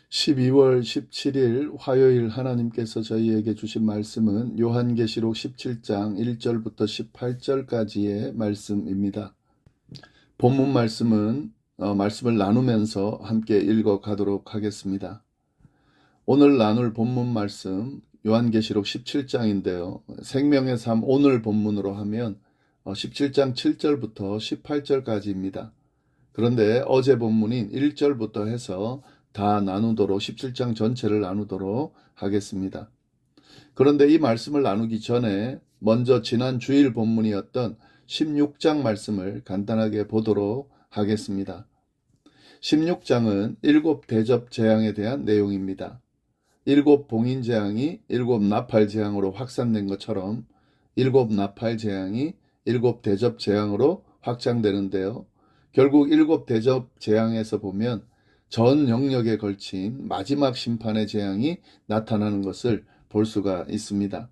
12월 17일 화요일 하나님께서 저희에게 주신 말씀은 요한계시록 17장 1절부터 18절까지의 말씀입니다. 본문 말씀은 말씀을 나누면서 함께 읽어 가도록 하겠습니다. 오늘 나눌 본문 말씀 요한계시록 17장인데요. 생명의 삶 오늘 본문으로 하면 17장 7절부터 18절까지입니다. 그런데 어제 본문인 1절부터 해서 다 나누도록 17장 전체를 나누도록 하겠습니다. 그런데 이 말씀을 나누기 전에 먼저 지난 주일 본문이었던 16장 말씀을 간단하게 보도록 하겠습니다. 16장은 7 대접 재앙에 대한 내용입니다. 7 봉인 재앙이 7 나팔 재앙으로 확산된 것처럼 7 나팔 재앙이 7 대접 재앙으로 확장되는데요. 결국 7 대접 재앙에서 보면 전 영역에 걸친 마지막 심판의 재앙이 나타나는 것을 볼 수가 있습니다.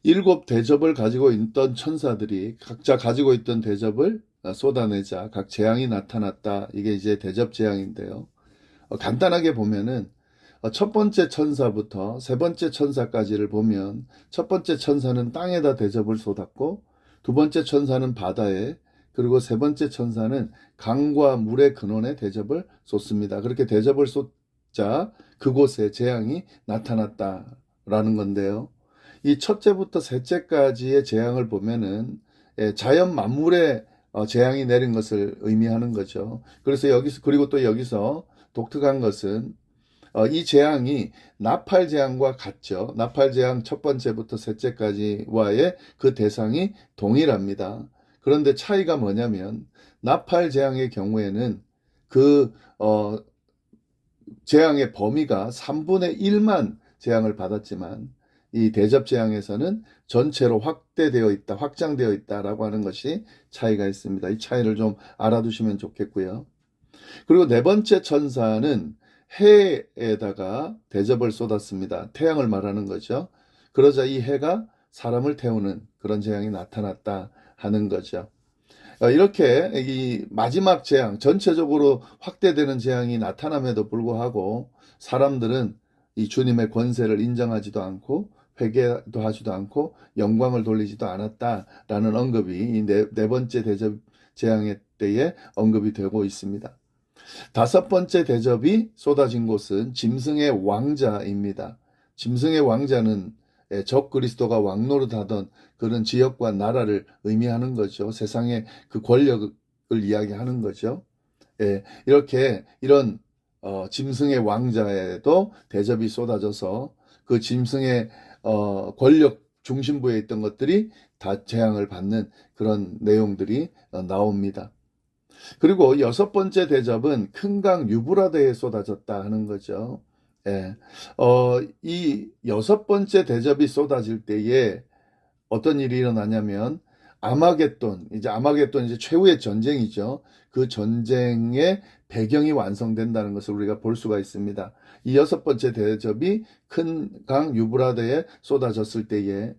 7 대접을 가지고 있던 천사들이 각자 가지고 있던 대접을 쏟아내자 각 재앙이 나타났다. 이게 이제 대접 재앙인데요. 간단하게 보면은 첫 번째 천사부터 세 번째 천사까지를 보면 첫 번째 천사는 땅에다 대접을 쏟았고 두 번째 천사는 바다에, 그리고 세 번째 천사는 강과 물의 근원에 대접을 쏟습니다. 그렇게 대접을 쏟자 그곳에 재앙이 나타났다라는 건데요. 이 첫째부터 셋째까지의 재앙을 보면은 자연 만물에 재앙이 내린 것을 의미하는 거죠. 그래서 여기서, 그리고 또 여기서 독특한 것은 이 재앙이 나팔 재앙과 같죠. 나팔 재앙 첫 번째부터 셋째까지와의 그 대상이 동일합니다. 그런데 차이가 뭐냐면 나팔 재앙의 경우에는 그 재앙의 범위가 3분의 1만 재앙을 받았지만 이 대접 재앙에서는 전체로 확대되어 있다, 확장되어 있다라고 하는 것이 차이가 있습니다. 이 차이를 좀 알아두시면 좋겠고요. 그리고 네 번째 천사는 해에다가 대접을 쏟았습니다. 태양을 말하는 거죠. 그러자 이 해가 사람을 태우는 그런 재앙이 나타났다 하는 거죠. 이렇게 이 마지막 재앙, 전체적으로 확대되는 재앙이 나타남에도 불구하고 사람들은 이 주님의 권세를 인정하지도 않고 회개도 하지도 않고 영광을 돌리지도 않았다라는 언급이 이 네 번째 대접 재앙의 때에 언급이 되고 있습니다. 다섯 번째 대접이 쏟아진 곳은 짐승의 왕자입니다. 짐승의 왕자는 적 그리스도가 왕노릇하던 그런 지역과 나라를 의미하는 거죠. 세상의 그 권력을 이야기하는 거죠. 이렇게 이런 짐승의 왕자에도 대접이 쏟아져서 그 짐승의 권력 중심부에 있던 것들이 다 재앙을 받는 그런 내용들이 나옵니다. 그리고 여섯 번째 대접은 큰 강 유브라데에 쏟아졌다 하는 거죠. 이 여섯 번째 대접이 쏟아질 때에 어떤 일이 일어나냐면 아마겟돈, 이제 최후의 전쟁이죠. 그 전쟁의 배경이 완성된다는 것을 우리가 볼 수가 있습니다. 이 여섯 번째 대접이 큰 강 유브라데에 쏟아졌을 때에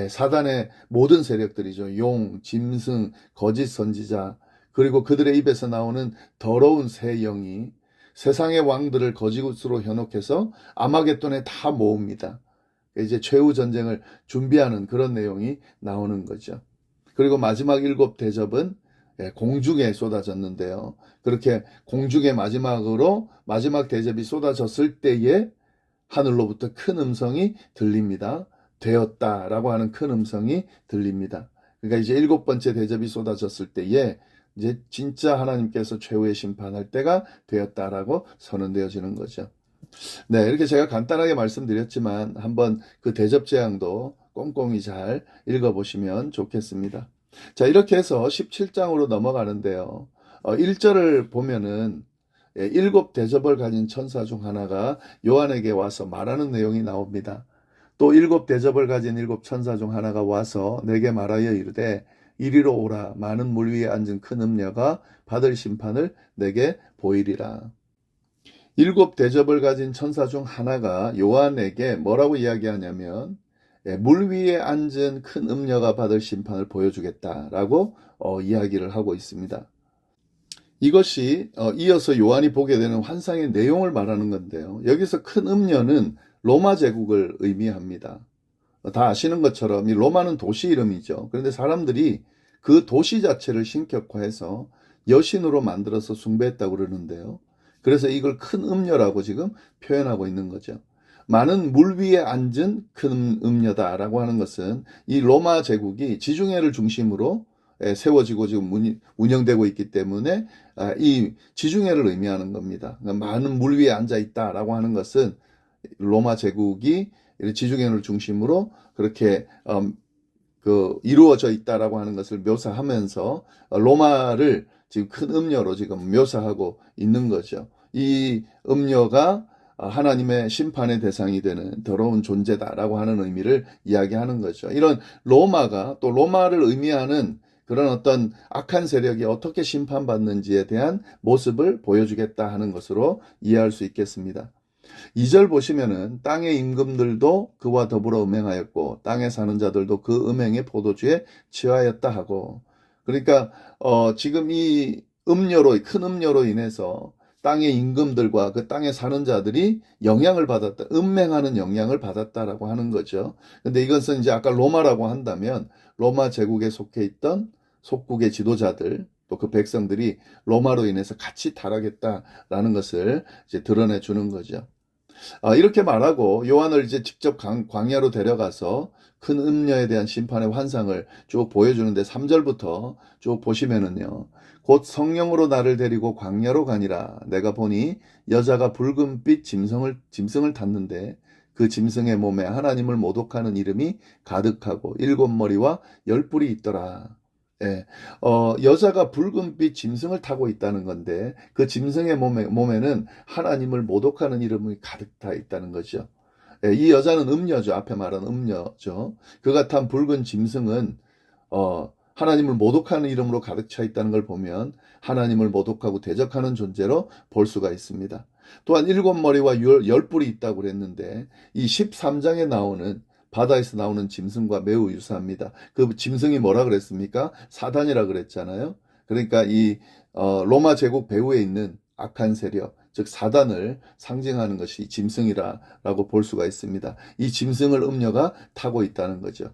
사단의 모든 세력들이죠. 용, 짐승, 거짓 선지자, 그리고 그들의 입에서 나오는 더러운 새 영이 세상의 왕들을 거짓으로 현혹해서 아마겟돈에 다 모읍니다. 이제 최후 전쟁을 준비하는 그런 내용이 나오는 거죠. 그리고 마지막 7 대접은 공중에 쏟아졌는데요. 그렇게 공중의 마지막으로 마지막 대접이 쏟아졌을 때에 하늘로부터 큰 음성이 들립니다. 되었다라고 하는 큰 음성이 들립니다. 그러니까 이제 7 번째 대접이 쏟아졌을 때에 이제 진짜 하나님께서 최후의 심판할 때가 되었다라고 선언되어지는 거죠. 네, 이렇게 제가 간단하게 말씀드렸지만 한번 그 대접 재앙도 꼼꼼히 잘 읽어보시면 좋겠습니다. 자, 이렇게 해서 17장으로 넘어가는데요. 1절을 보면은 7 대접을 가진 천사 중 하나가 요한에게 와서 말하는 내용이 나옵니다. 또 7 대접을 가진 7 천사 중 하나가 와서 내게 말하여 이르되 이리로 오라. 많은 물 위에 앉은 큰 음녀가 받을 심판을 내게 보이리라. 7 대접을 가진 천사 중 하나가 요한에게 뭐라고 이야기하냐면 물 위에 앉은 큰 음녀가 받을 심판을 보여주겠다라고 이야기를 하고 있습니다. 이것이 이어서 요한이 보게 되는 환상의 내용을 말하는 건데요. 여기서 큰 음녀는 로마 제국을 의미합니다. 다 아시는 것처럼 이 로마는 도시 이름이죠. 그런데 사람들이 그 도시 자체를 신격화해서 여신으로 만들어서 숭배했다고 그러는데요. 그래서 이걸 큰 음녀라고 지금 표현하고 있는 거죠. 많은 물 위에 앉은 큰 음녀다라고 하는 것은 이 로마 제국이 지중해를 중심으로 세워지고 지금 운영되고 있기 때문에 이 지중해를 의미하는 겁니다. 그러니까 많은 물 위에 앉아 있다라고 하는 것은 로마 제국이 지중해를 중심으로 그렇게 이루어져 있다라고 하는 것을 묘사하면서 로마를 지금 큰 음녀로 지금 묘사하고 있는 거죠. 이 음녀가 하나님의 심판의 대상이 되는 더러운 존재다라고 하는 의미를 이야기하는 거죠. 이런 로마가 또 로마를 의미하는 그런 어떤 악한 세력이 어떻게 심판받는지에 대한 모습을 보여주겠다 하는 것으로 이해할 수 있겠습니다. 2절 보시면은 땅의 임금들도 그와 더불어 음행하였고 땅에 사는 자들도 그 음행의 포도주에 취하였다 하고, 그러니까 지금 이 음료로 큰 음료로 인해서 땅의 임금들과 그 땅에 사는 자들이 영향을 받았다, 음행하는 영향을 받았다라고 하는 거죠. 근데 이것은 이제 아까 로마라고 한다면 로마 제국에 속해 있던 속국의 지도자들 또 그 백성들이 로마로 인해서 같이 타락했다라는 것을 이제 드러내 주는 거죠. 이렇게 말하고 요한을 이제 직접 광야로 데려가서 큰 음녀에 대한 심판의 환상을 쭉 보여주는데 3절부터 쭉 보시면은요. 곧 성령으로 나를 데리고 광야로 가니라. 내가 보니 여자가 붉은빛 짐승을 탔는데 그 짐승의 몸에 하나님을 모독하는 이름이 가득하고 7머리와 10뿔이 있더라. 예, 여자가 붉은빛 짐승을 타고 있다는 건데 그 짐승의 몸에는 하나님을 모독하는 이름이 가득 다 있다는 거죠. 예, 이 여자는 음녀죠. 앞에 말한 음녀죠. 그가 탄 붉은 짐승은 하나님을 모독하는 이름으로 가득 차 있다는 걸 보면 하나님을 모독하고 대적하는 존재로 볼 수가 있습니다. 또한 7머리와 10뿔이 있다고 그랬는데 이 13장에 나오는 바다에서 나오는 짐승과 매우 유사합니다. 그 짐승이 뭐라 그랬습니까? 사단이라 그랬잖아요. 그러니까 이 로마 제국 배후에 있는 악한 세력, 즉 사단을 상징하는 것이 짐승이라고 볼 수가 있습니다. 이 짐승을 음녀가 타고 있다는 거죠.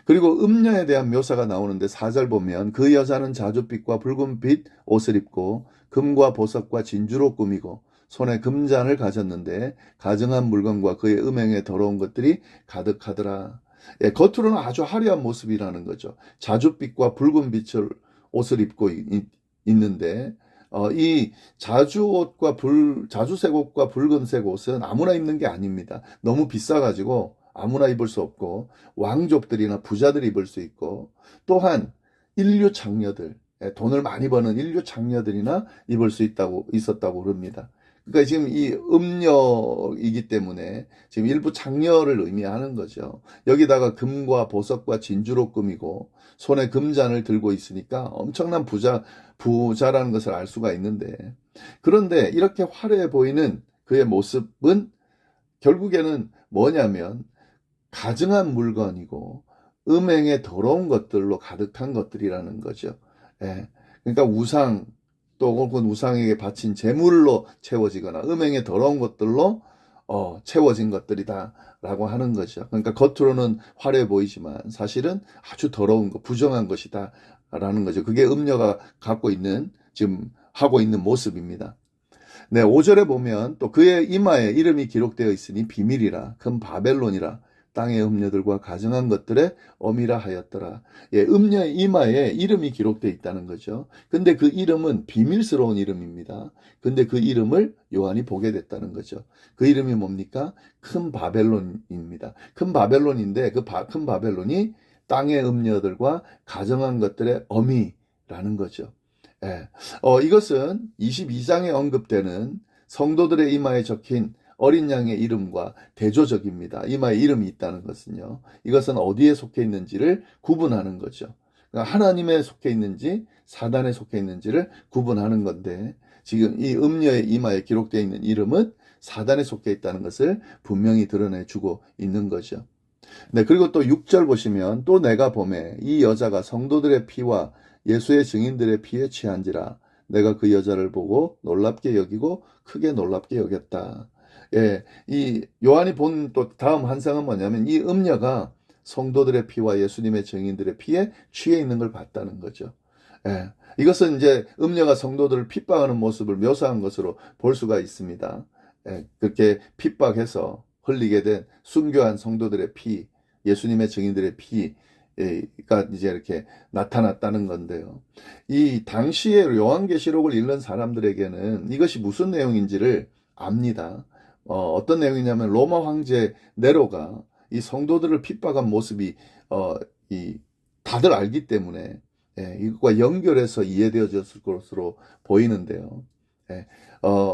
그리고 음녀에 대한 묘사가 나오는데 4절 보면 그 여자는 자줏빛과 붉은빛 옷을 입고 금과 보석과 진주로 꾸미고 손에 금잔을 가졌는데 가증한 물건과 그의 음행에 더러운 것들이 가득하더라. 예, 겉으로는 아주 화려한 모습이라는 거죠. 자줏빛과 붉은 빛을 옷을 입고 있는데 이 자주색 옷과 붉은색 옷은 아무나 입는 게 아닙니다. 너무 비싸가지고 아무나 입을 수 없고 왕족들이나 부자들이 입을 수 있고 또한 인류 장녀들, 돈을 많이 버는 인류 장녀들이나 입을 수 있었다고 그럽니다. 그러니까 지금 이 음녀이기 때문에 지금 일부 장녀를 의미하는 거죠. 여기다가 금과 보석과 진주로 꾸미고 손에 금잔을 들고 있으니까 엄청난 부자라는 것을 알 수가 있는데, 그런데 이렇게 화려해 보이는 그의 모습은 결국에는 뭐냐면 가증한 물건이고 음행의 더러운 것들로 가득한 것들이라는 거죠. 예. 그러니까 우상 또 혹은 우상에게 바친 제물로 채워지거나 음행의 더러운 것들로 채워진 것들이다라고 하는 거죠. 그러니까 겉으로는 화려해 보이지만 사실은 아주 더러운 것, 부정한 것이다라는 거죠. 그게 음녀가 지금 하고 있는 모습입니다. 네, 5절에 보면 또 그의 이마에 이름이 기록되어 있으니 비밀이라 큰 바벨론이라 땅의 음녀들과 가증한 것들의 어미라 하였더라. 예, 음녀의 이마에 이름이 기록되어 있다는 거죠. 근데 그 이름은 비밀스러운 이름입니다. 근데 그 이름을 요한이 보게 됐다는 거죠. 그 이름이 뭡니까? 큰 바벨론입니다. 큰 바벨론인데 그 큰 바벨론이 땅의 음녀들과 가증한 것들의 어미라는 거죠. 예. 이것은 22장에 언급되는 성도들의 이마에 적힌 어린 양의 이름과 대조적입니다. 이마에 이름이 있다는 것은요. 이것은 어디에 속해 있는지를 구분하는 거죠. 그러니까 하나님에 속해 있는지 사단에 속해 있는지를 구분하는 건데 지금 이 음녀의 이마에 기록되어 있는 이름은 사단에 속해 있다는 것을 분명히 드러내주고 있는 거죠. 네, 그리고 또 6절 보시면 또 내가 보매 이 여자가 성도들의 피와 예수의 증인들의 피에 취한지라 내가 그 여자를 보고 놀랍게 여기고 크게 놀랍게 여겼다. 예, 이 요한이 본 또 다음 환상은 뭐냐면 이 음녀가 성도들의 피와 예수님의 증인들의 피에 취해 있는 걸 봤다는 거죠. 예, 이것은 이제 음녀가 성도들을 핍박하는 모습을 묘사한 것으로 볼 수가 있습니다. 예, 그렇게 핍박해서 흘리게 된 순교한 성도들의 피, 예수님의 증인들의 피가 이제 이렇게 나타났다는 건데요. 이 당시에 요한계시록을 읽는 사람들에게는 이것이 무슨 내용인지를 압니다. 어떤 내용이냐면 로마 황제 네로가 이 성도들을 핍박한 모습이 이 다들 알기 때문에 이것과 연결해서 이해되어졌을 것으로 보이는데요.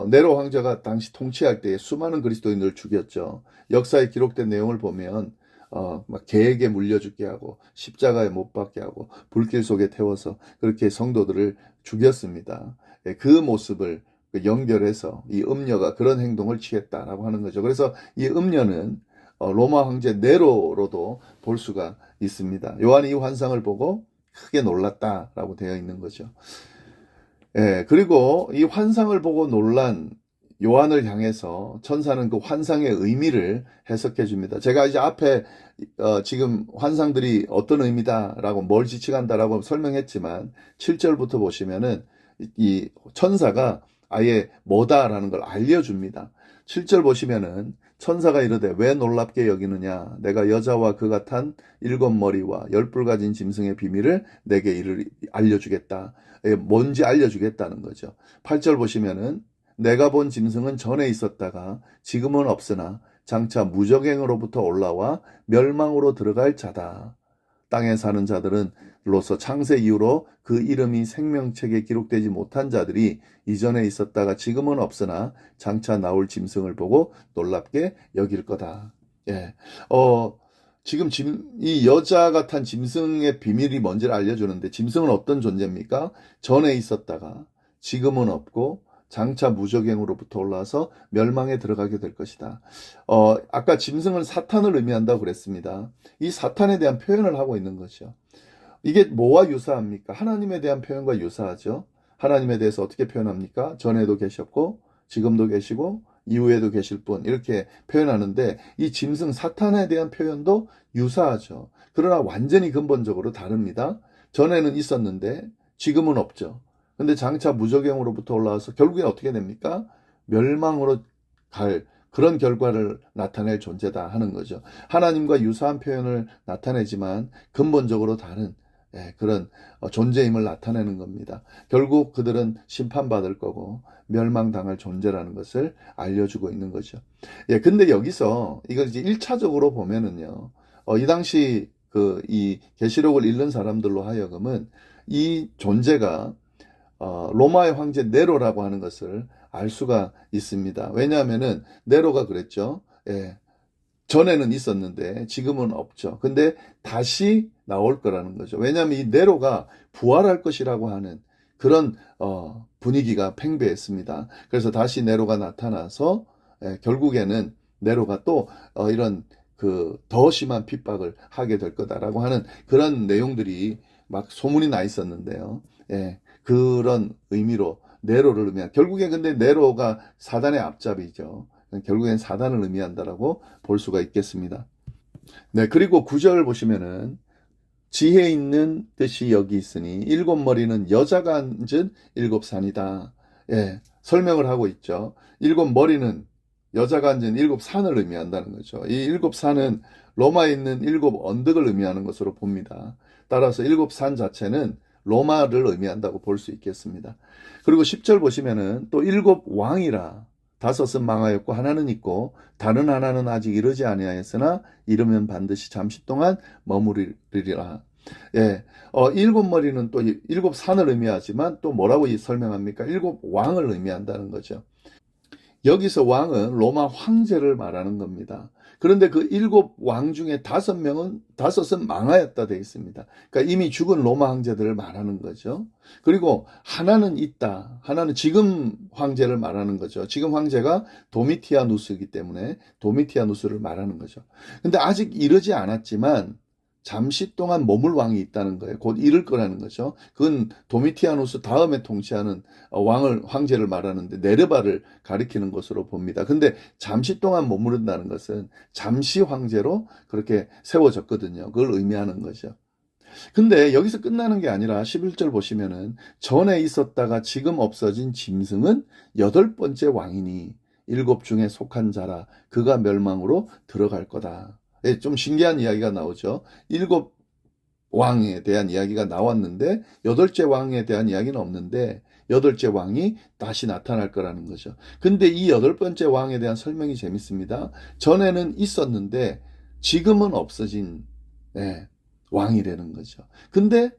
네로 황제가 당시 통치할 때 수많은 그리스도인들을 죽였죠. 역사에 기록된 내용을 보면 막 개에게 물려 죽게 하고 십자가에 못 박게 하고 불길 속에 태워서 그렇게 성도들을 죽였습니다. 그 모습을 연결해서 이 음녀가 그런 행동을 취했다라고 하는 거죠. 그래서 이 음녀는 로마 황제 네로로도 볼 수가 있습니다. 요한이 이 환상을 보고 크게 놀랐다라고 되어 있는 거죠. 그리고 이 환상을 보고 놀란 요한을 향해서 천사는 그 환상의 의미를 해석해 줍니다. 제가 이제 앞에 지금 환상들이 어떤 의미다라고 뭘 지칭한다라고 설명했지만 7절부터 보시면은 이 천사가 아예 뭐다라는 걸 알려줍니다. 7절 보시면은 천사가 이르되 왜 놀랍게 여기느냐 내가 여자와 그 같은 7머리와 10뿔 가진 짐승의 비밀을 내게 알려주겠다. 뭔지 알려주겠다는 거죠. 8절 보시면은 내가 본 짐승은 전에 있었다가 지금은 없으나 장차 무적행으로부터 올라와 멸망으로 들어갈 자다. 땅에 사는 자들은 로서 창세 이후로 그 이름이 생명책에 기록되지 못한 자들이 이전에 있었다가 지금은 없으나 장차 나올 짐승을 보고 놀랍게 여길 거다. 지금 이 여자 같은 짐승의 비밀이 뭔지를 알려주는데 짐승은 어떤 존재입니까? 전에 있었다가 지금은 없고 장차 무적행으로부터 올라와서 멸망에 들어가게 될 것이다. 아까 짐승은 사탄을 의미한다고 그랬습니다. 이 사탄에 대한 표현을 하고 있는 거죠. 이게 뭐와 유사합니까? 하나님에 대한 표현과 유사하죠. 하나님에 대해서 어떻게 표현합니까? 전에도 계셨고 지금도 계시고 이후에도 계실 분 이렇게 표현하는데 이 짐승 사탄에 대한 표현도 유사하죠. 그러나 완전히 근본적으로 다릅니다. 전에는 있었는데 지금은 없죠. 근데 장차 무적행으로부터 올라와서 결국에 어떻게 됩니까? 멸망으로 갈 그런 결과를 나타낼 존재다 하는 거죠. 하나님과 유사한 표현을 나타내지만 근본적으로 다른 그런 존재임을 나타내는 겁니다. 결국 그들은 심판받을 거고 멸망당할 존재라는 것을 알려주고 있는 거죠. 근데 여기서 이걸 이제 1차적으로 보면은요, 이 당시 이 계시록을 읽는 사람들로 하여금은 이 존재가 로마의 황제 네로라고 하는 것을 알 수가 있습니다. 왜냐하면은 네로가 그랬죠. 전에는 있었는데 지금은 없죠. 근데 다시 나올 거라는 거죠. 왜냐하면 이 네로가 부활할 것이라고 하는 그런 분위기가 팽배했습니다. 그래서 다시 네로가 나타나서 결국에는 네로가 또 이런 더 심한 핍박을 하게 될 거다라고 하는 그런 내용들이 막 소문이 나 있었는데요. 그런 의미로 네로를 의미한 결국에 근데 네로가 사단의 앞잡이죠. 결국엔 사단을 의미한다라고 볼 수가 있겠습니다. 그리고 9절 보시면은 지혜 있는 뜻이 여기 있으니 7머리는 여자가 앉은 7산이다. 설명을 하고 있죠. 7머리는 여자가 앉은 7산을 의미한다는 거죠. 이 7산은 로마에 있는 7 언덕을 의미하는 것으로 봅니다. 따라서 7산 자체는 로마를 의미한다고 볼 수 있겠습니다. 그리고 10절 보시면은 또 7 왕이라 5은 망하였고 하나는 있고 다른 하나는 아직 이르지 아니하였으나 이르면 반드시 잠시 동안 머무르리라. 7머리는 또 7산을 의미하지만 또 뭐라고 설명합니까? 7 왕을 의미한다는 거죠. 여기서 왕은 로마 황제를 말하는 겁니다. 그런데 그 7 왕 중에 5은 망하였다 되어 있습니다. 그러니까 이미 죽은 로마 황제들을 말하는 거죠. 그리고 하나는 있다. 하나는 지금 황제를 말하는 거죠. 지금 황제가 도미티아누스이기 때문에 도미티아누스를 말하는 거죠. 근데 아직 이르지 않았지만 잠시 동안 머물 왕이 있다는 거예요. 곧 이를 거라는 거죠. 그건 도미티아누스 다음에 통치하는 황제를 말하는데 네르바를 가리키는 것으로 봅니다. 근데 잠시 동안 머무른다는 것은 잠시 황제로 그렇게 세워졌거든요. 그걸 의미하는 거죠. 근데 여기서 끝나는 게 아니라 11절 보시면은 전에 있었다가 지금 없어진 짐승은 여덟 번째 왕이니 일곱 중에 속한 자라 그가 멸망으로 들어갈 거다. 예, 좀 신기한 이야기가 나오죠. 일곱 왕에 대한 이야기가 나왔는데 여덟째 왕에 대한 이야기는 없는데 여덟째 왕이 다시 나타날 거라는 거죠. 근데 이 여덟 번째 왕에 대한 설명이 재밌습니다. 전에는 있었는데 지금은 없어진 예, 왕이라는 거죠. 근데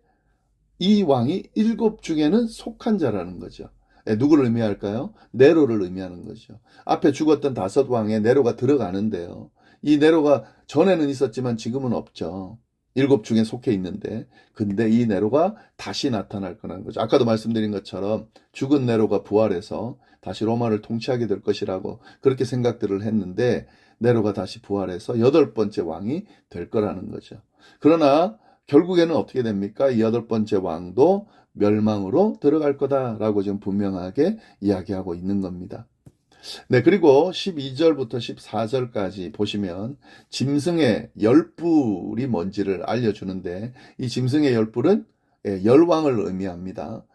이 왕이 일곱 중에는 속한 자라는 거죠. 예, 누구를 의미할까요? 네로를 의미하는 거죠. 앞에 죽었던 다섯 왕에 네로가 들어가는데요. 이 네로가 전에는 있었지만 지금은 없죠. 일곱 중에 속해 있는데, 근데 이 네로가 다시 나타날 거라는 거죠. 아까도 말씀드린 것처럼 죽은 네로가 부활해서 다시 로마를 통치하게 될 것이라고 그렇게 생각들을 했는데, 네로가 다시 부활해서 여덟 번째 왕이 될 거라는 거죠. 그러나 결국에는 어떻게 됩니까? 이 여덟 번째 왕도 멸망으로 들어갈 거다라고 지금 분명하게 이야기하고 있는 겁니다. 네, 그리고 12절부터 14절까지 보시면 짐승의 열뿔이 뭔지를 알려주는데 이 짐승의 열뿔은 열왕을 의미합니다.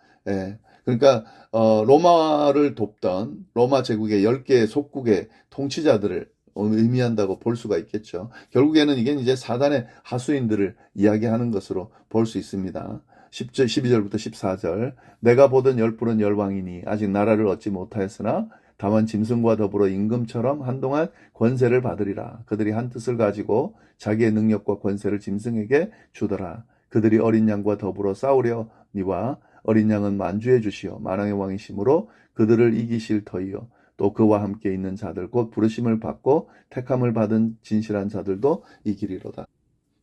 그러니까 로마를 돕던 로마 제국의 10개의 속국의 통치자들을 의미한다고 볼 수가 있겠죠. 결국에는 이게 이제 사단의 하수인들을 이야기하는 것으로 볼 수 있습니다. 12절부터 14절 내가 보던 열뿔은 열왕이니 아직 나라를 얻지 못하였으나 다만 짐승과 더불어 임금처럼 한동안 권세를 받으리라. 그들이 한 뜻을 가지고 자기의 능력과 권세를 짐승에게 주더라. 그들이 어린 양과 더불어 싸우려니와 어린 양은 만주해 주시어 만왕의 왕이심으로 그들을 이기실 터이요. 또 그와 함께 있는 자들 곧 부르심을 받고 택함을 받은 진실한 자들도 이기리로다.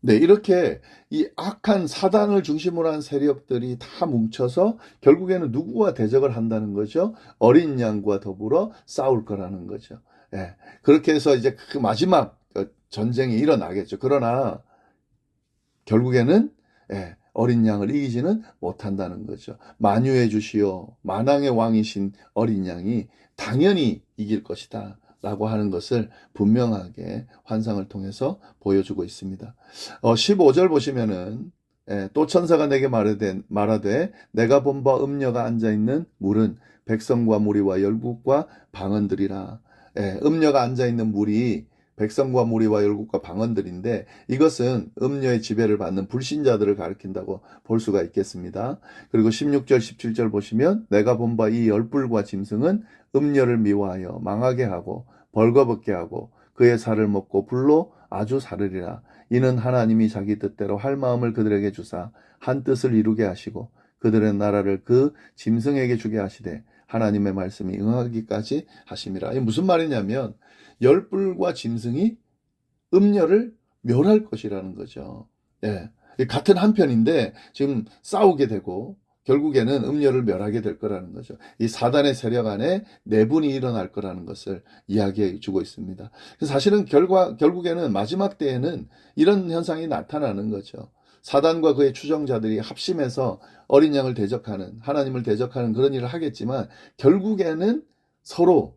네, 이렇게 이 악한 사단을 중심으로 한 세력들이 다 뭉쳐서 결국에는 누구와 대적을 한다는 거죠? 어린 양과 더불어 싸울 거라는 거죠. 예, 그렇게 해서 이제 그 마지막 전쟁이 일어나겠죠. 그러나 결국에는 어린 양을 이기지는 못한다는 거죠. 만유해 주시오. 만왕의 왕이신 어린 양이 당연히 이길 것이다. 라고 하는 것을 분명하게 환상을 통해서 보여주고 있습니다. 15절 보시면은 또 천사가 내게 말하되 내가 본 바 음녀가 앉아있는 물은 백성과 무리와 열국과 방언들이라. 음녀가 앉아있는 물이 백성과 무리와 열국과 방언들인데 이것은 음녀의 지배를 받는 불신자들을 가리킨다고 볼 수가 있겠습니다. 그리고 16절 17절 보시면 내가 본 바 이 열불과 짐승은 음녀를 미워하여 망하게 하고 벌거벗게 하고 그의 살을 먹고 불로 아주 사르리라. 이는 하나님이 자기 뜻대로 할 마음을 그들에게 주사 한 뜻을 이루게 하시고 그들의 나라를 그 짐승에게 주게 하시되 하나님의 말씀이 응하기까지 하심이라. 이게 무슨 말이냐면 열불과 짐승이 음녀를 멸할 것이라는 거죠. 예. 같은 한편인데 지금 싸우게 되고 결국에는 음녀를 멸하게 될 거라는 거죠. 이 사단의 세력 안에 내분이 일어날 거라는 것을 이야기해 주고 있습니다. 사실은 결국에는 마지막 때에는 이런 현상이 나타나는 거죠. 사단과 그의 추종자들이 합심해서 어린 양을 대적하는, 하나님을 대적하는 그런 일을 하겠지만 결국에는 서로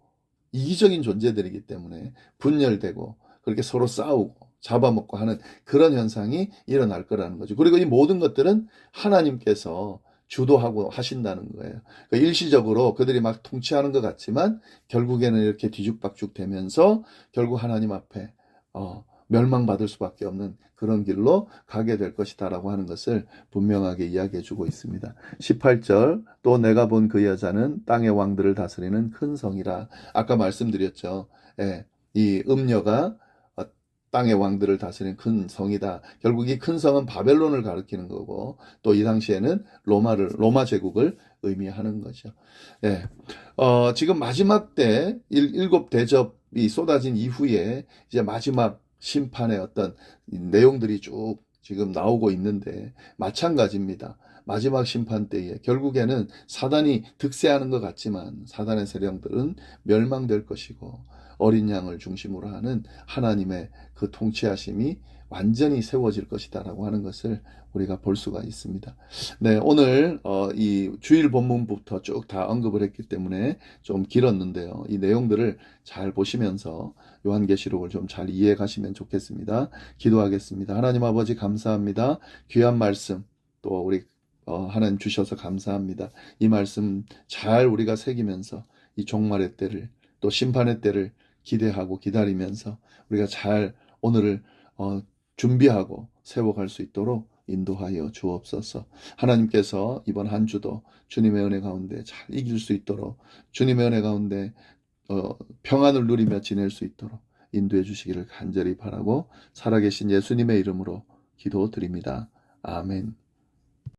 이기적인 존재들이기 때문에 분열되고 그렇게 서로 싸우고 잡아먹고 하는 그런 현상이 일어날 거라는 거죠. 그리고 이 모든 것들은 하나님께서 주도하고 하신다는 거예요. 그러니까 일시적으로 그들이 막 통치하는 것 같지만 결국에는 이렇게 뒤죽박죽 되면서 결국 하나님 앞에 멸망받을 수밖에 없는 그런 길로 가게 될 것이다라고 하는 것을 분명하게 이야기해 주고 있습니다. 18절 또 내가 본 그 여자는 땅의 왕들을 다스리는 큰 성이라. 아까 말씀드렸죠. 이 음녀가 땅의 왕들을 다스리는 큰 성이다. 결국 이 큰 성은 바벨론을 가리키는 거고 또 이 당시에는 로마 제국을 의미하는 거죠. 지금 마지막 때 일곱 대접이 쏟아진 이후에 이제 마지막 심판의 어떤 내용들이 쭉 지금 나오고 있는데 마찬가지입니다. 마지막 심판 때에 결국에는 사단이 득세하는 것 같지만 사단의 세력들은 멸망될 것이고 어린 양을 중심으로 하는 하나님의 그 통치하심이 완전히 세워질 것이다라고 하는 것을 우리가 볼 수가 있습니다. 네, 오늘 이 주일 본문부터 쭉 다 언급을 했기 때문에 좀 길었는데요. 이 내용들을 잘 보시면서 요한계시록을 좀 잘 이해해 가시면 좋겠습니다. 기도하겠습니다. 하나님 아버지 감사합니다. 귀한 말씀 또 우리 하나님 주셔서 감사합니다. 이 말씀 잘 우리가 새기면서 이 종말의 때를 또 심판의 때를 기대하고 기다리면서 우리가 잘 오늘을 준비하고 세워갈 수 있도록 인도하여 주옵소서. 하나님께서 이번 한 주도 주님의 은혜 가운데 잘 이길 수 있도록 주님의 은혜 가운데 평안을 누리며 지낼 수 있도록 인도해 주시기를 간절히 바라고 살아계신 예수님의 이름으로 기도드립니다. 아멘.